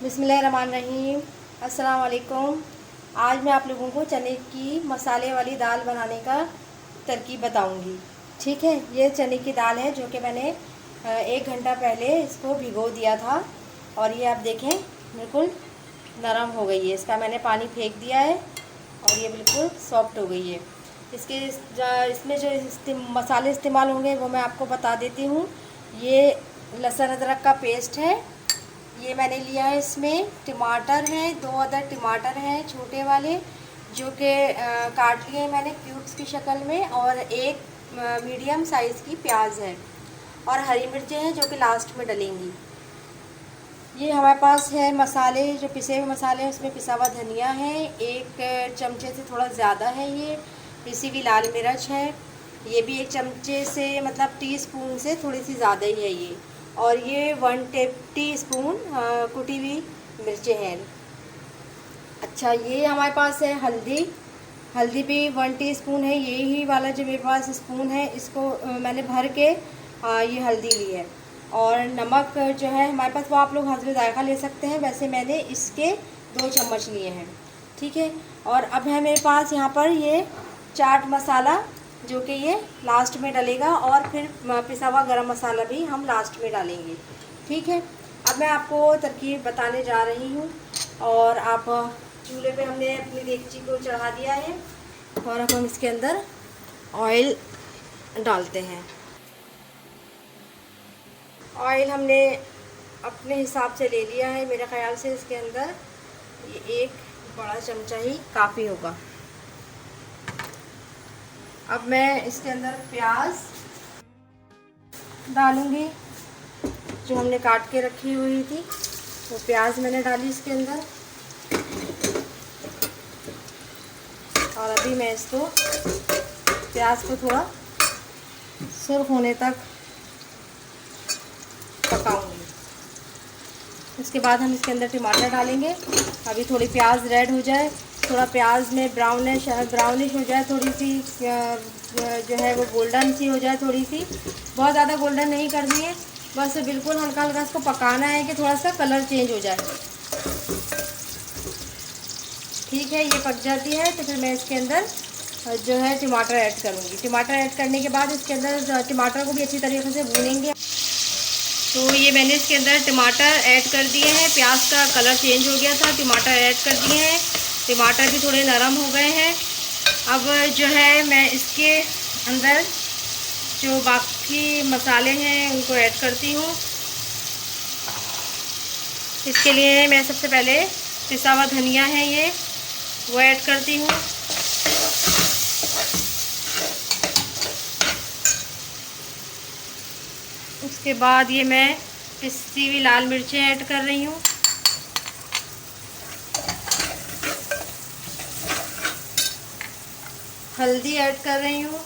बिस्मिल्लाहिर्रहमानिर्रहीम। अस्सलाम वालेकुम। आज मैं आप लोगों को चने की मसाले वाली दाल बनाने का तरकीब बताऊंगी। ठीक है, ये चने की दाल है जो कि मैंने 1 घंटा पहले इसको भिगो दिया था और ये आप देखें बिल्कुल नरम हो गई है। इसका मैंने पानी फेंक दिया है और ये बिल्कुल सॉफ्ट हो गई है। इसमें जो मसाले इस्तेमाल होंगे वो मैं आपको बता देती हूँ। ये लहसुन अदरक का पेस्ट है, ये मैंने लिया है। इसमें टमाटर हैं, 2 अदर टमाटर हैं छोटे वाले जो कि काट लिए मैंने क्यूब्स की शक्ल में, और एक मीडियम साइज़ की प्याज है और हरी मिर्चें हैं जो कि लास्ट में डलेंगी। ये हमारे पास है मसाले, जो पिसे हुए मसाले हैं उसमें पिसा हुआ धनिया है, 1 चमचे से थोड़ा ज़्यादा है। ये पिसी हुई लाल मिर्च है, ये भी 1 चमचे से मतलब टीस्पून से थोड़ी सी ज़्यादा ही है ये। और ये 1 टीस्पून कुटी हुई मिर्चें हैं। अच्छा, ये हमारे पास है हल्दी, हल्दी भी 1 टीस्पून है। यही वाला जो मेरे पास स्पून है इसको मैंने भर के ये हल्दी ली है। और नमक जो है हमारे पास वो आप लोग हस्बे ज़ायक़ा ले सकते हैं, वैसे मैंने इसके 2 चम्मच लिए हैं। ठीक है, और अब है मेरे पास यहाँ पर ये चाट मसाला जो कि ये लास्ट में डलेगा, और फिर पिसा हुआ गरम मसाला भी हम लास्ट में डालेंगे। ठीक है, अब मैं आपको तरकीब बताने जा रही हूँ। और आप चूल्हे पे हमने अपनी देगची को चढ़ा दिया है और अब हम इसके अंदर ऑयल डालते हैं। ऑयल हमने अपने हिसाब से ले लिया है। मेरे ख़्याल से इसके अंदर ये 1 बड़ा चमचा ही काफ़ी होगा। अब मैं इसके अंदर प्याज डालूंगी जो हमने काट के रखी हुई थी, वो प्याज मैंने डाली इसके अंदर। और अभी मैं इसको प्याज को थोड़ा सुर्ख होने तक पकाऊंगी। उसके बाद हम इसके अंदर टमाटर डालेंगे। अभी थोड़ी प्याज रेड हो जाए, थोड़ा प्याज में ब्राउनिश हो जाए, थोड़ी सी जो है वो गोल्डन सी हो जाए, थोड़ी सी, बहुत ज़्यादा गोल्डन नहीं करनी है, बस बिल्कुल हल्का हल्का इसको पकाना है कि थोड़ा सा कलर चेंज हो जाए। ठीक है, ये पक जाती है तो फिर मैं इसके अंदर जो है टमाटर ऐड करूँगी। टमाटर ऐड करने के बाद इसके अंदर टमाटर को भी अच्छी तरीके से भूनेंगे। तो ये मैंने इसके अंदर टमाटर ऐड कर दिए हैं। प्याज का कलर चेंज हो गया था, टमाटर ऐड कर दिए हैं, टमाटर भी थोड़े नरम हो गए हैं। अब जो है मैं इसके अंदर जो बाकी मसाले हैं उनको ऐड करती हूँ। इसके लिए मैं सबसे पहले पिसा हुआ धनिया है ये वो ऐड करती हूँ। उसके बाद ये मैं पिसी हुई लाल मिर्चें ऐड कर रही हूँ। हल्दी ऐड कर रही हूँ।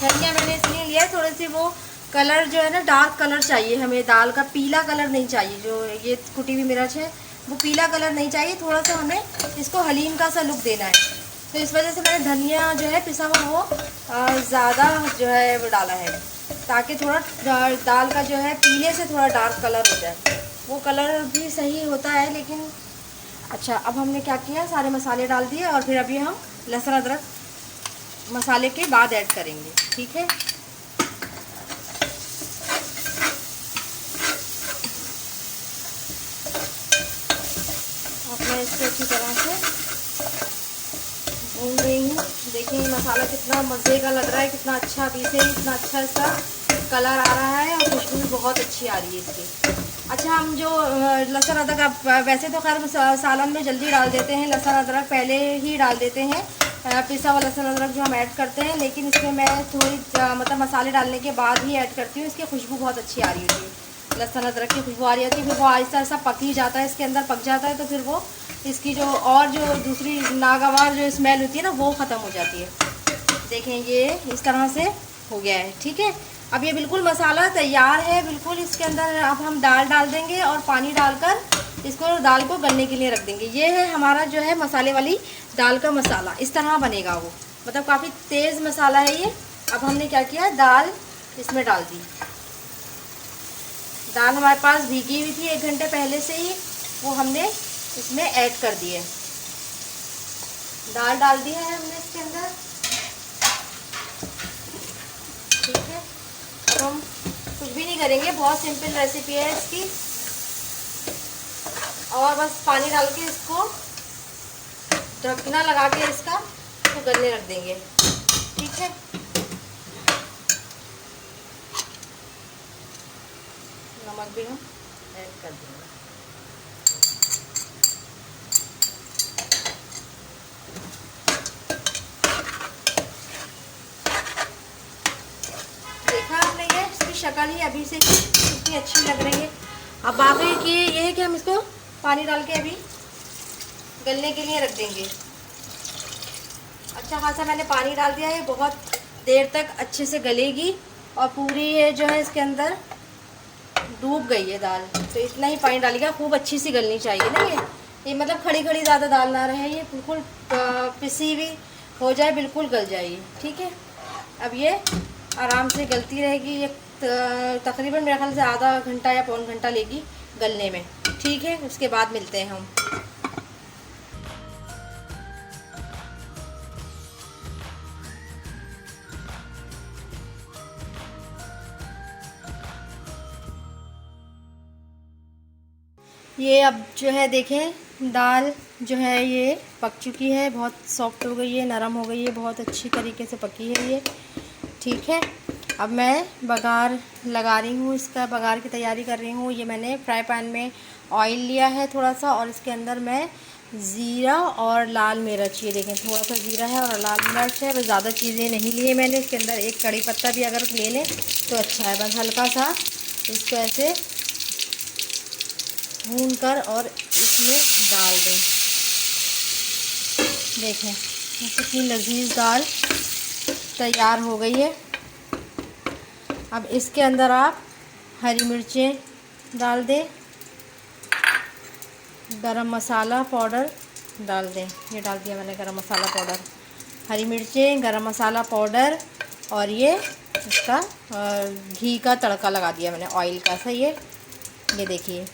धनिया मैंने इसलिए लिया थोड़ी सी वो कलर जो है ना, डार्क कलर चाहिए हमें, दाल का पीला कलर नहीं चाहिए। जो ये कुटी हुई मिर्च है वो पीला कलर नहीं चाहिए, थोड़ा सा हमें इसको हलीम का सा लुक देना है। तो इस वजह से मैंने धनिया जो है पिसा हुआ वो ज़्यादा जो है वो डाला है, ताकि थोड़ा दाल का जो है पीले से थोड़ा डार्क कलर हो जाए। वो कलर भी सही होता है लेकिन अच्छा। अब हमने क्या किया, सारे मसाले डाल दिए और फिर अभी हम लहसुन अदरक मसाले के बाद ऐड करेंगे। ठीक है, अब मैं इसको अच्छी तरह से भून रही हूँ। देखिए मसाला कितना मज़े का लग रहा है, कितना अच्छा अभी से इतना अच्छा इसका कलर आ रहा है और खुशबू भी बहुत अच्छी आ रही है इसकी। अच्छा, हम जो लहसुन अदरक वैसे तो खैर सालन में जल्दी डाल देते हैं, लहसुन अदरक पहले ही डाल देते हैं, पिसा हुआ लहसुन अदरक जो हम ऐड करते हैं, लेकिन इसमें मैं थोड़ी मतलब मसाले डालने के बाद ही ऐड करती हूँ। इसकी खुशबू बहुत अच्छी आ रही होती है, लहसुन अदरक की खुशबू आ रही होती है, फिर वो आहिस्ता आहिस्ता पक ही जाता है, इसके अंदर पक जाता है, तो फिर वो इसकी जो और जो दूसरी नागवार जो स्मेल होती है ना वो ख़त्म हो जाती है। देखें ये इस तरह से हो गया है। ठीक है, अब ये बिल्कुल मसाला तैयार है बिल्कुल। इसके अंदर अब हम दाल डाल देंगे और पानी डालकर इसको दाल को गलने के लिए रख देंगे। ये है हमारा जो है मसाले वाली दाल का मसाला, इस तरह बनेगा वो। मतलब काफ़ी तेज़ मसाला है ये। अब हमने क्या किया, दाल इसमें डाल दी। दाल हमारे पास भीगी हुई थी 1 घंटे पहले से ही, वो हमने इसमें ऐड कर दी है। दाल डाल दी है हमने इसके अंदर। ठीक है, अब हम कुछ भी नहीं करेंगे, बहुत सिंपल रेसिपी है इसकी। और बस पानी डाल के इसको ढकना लगा के इसका तो गलने रख देंगे। ठीक है, नमक भी हम ऐड कर देंगे। देखा आपने, ये इसकी शक्ल ही अभी से कितनी अच्छी लग रही है। अब बाकी की ये है कि हम इसको पानी डाल के अभी गलने के लिए रख देंगे। अच्छा खासा मैंने पानी डाल दिया है, बहुत देर तक अच्छे से गलेगी और पूरी ये जो है इसके अंदर डूब गई है दाल। तो इतना ही पानी डालिएगा, खूब अच्छी सी गलनी चाहिए ना ये मतलब खड़ी खड़ी ज़्यादा दाल ना रहे, ये बिल्कुल पिसी हुई हो जाए, बिल्कुल गल जाइए। ठीक है, अब ये आराम से गलती रहेगी। ये तकरीबन मेरे ख्याल से आधा घंटा या पौन घंटा लेगी गलने में। ठीक है, उसके बाद मिलते हैं हम। ये अब जो है देखें, दाल जो है ये पक चुकी है, बहुत सॉफ्ट हो गई है, नरम हो गई है, बहुत अच्छी तरीके से पकी है ये। ठीक है, अब मैं बघार लगा रही हूँ, इसका बघार की तैयारी कर रही हूँ। ये मैंने फ्राई पैन में ऑयल लिया है थोड़ा सा, और इसके अंदर मैं ज़ीरा और लाल मिर्च, ये देखें थोड़ा सा ज़ीरा है और लाल मिर्च है, बस ज़्यादा चीज़ें नहीं लिए मैंने। इसके अंदर एक कड़ी पत्ता भी अगर ले लें तो अच्छा है। बस हल्का सा इसको ऐसे भून कर और इसमें डाल दें। देखें कितनी लजीज दाल तैयार हो गई है। अब इसके अंदर आप हरी मिर्चें डाल दें, गरम मसाला पाउडर डाल दें। ये डाल दिया मैंने गरम मसाला पाउडर, हरी मिर्चें, गरम मसाला पाउडर, और ये इसका घी का तड़का लगा दिया मैंने, ऑयल का। सही है, ये देखिए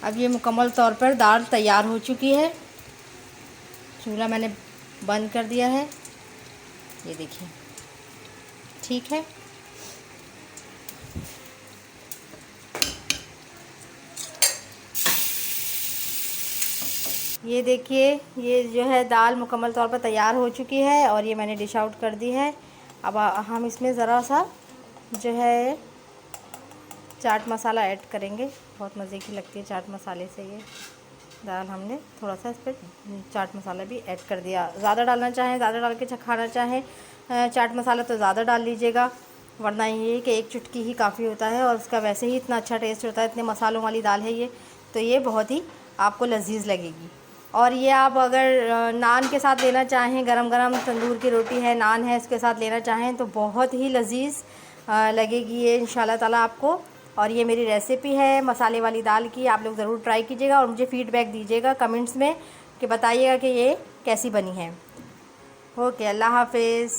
अब ये मुकम्मल तौर पर दाल तैयार हो चुकी है। चूल्हा मैंने बंद कर दिया है, ये देखिए। ठीक है, ये देखिए ये जो है दाल मुकम्मल तौर पर तैयार हो चुकी है और ये मैंने डिश आउट कर दी है। अब हम इसमें ज़रा सा जो है चाट मसाला ऐड करेंगे, बहुत मज़े की लगती है चाट मसाले से ये दाल। हमने थोड़ा सा इस पर चाट मसाला भी ऐड कर दिया। ज़्यादा डालना चाहें ज़्यादा डाल के खाना चाहें चाट मसाला तो ज़्यादा डाल लीजिएगा, वरना ये कि एक चुटकी ही काफ़ी होता है और उसका वैसे ही इतना अच्छा टेस्ट होता है। इतने मसालों वाली दाल है ये, तो ये बहुत ही आपको लजीज लगेगी। और ये आप अगर नान के साथ लेना चाहें, गरम गरम तंदूर की रोटी है, नान है, इसके साथ लेना चाहें तो बहुत ही लजीज लगेगी ये इंशाल्लाह ताला आपको। और ये मेरी रेसिपी है मसाले वाली दाल की, आप लोग ज़रूर ट्राई कीजिएगा और मुझे फ़ीडबैक दीजिएगा कमेंट्स में कि बताइएगा कि ये कैसी बनी है। ओके, अल्लाह हाफिज़।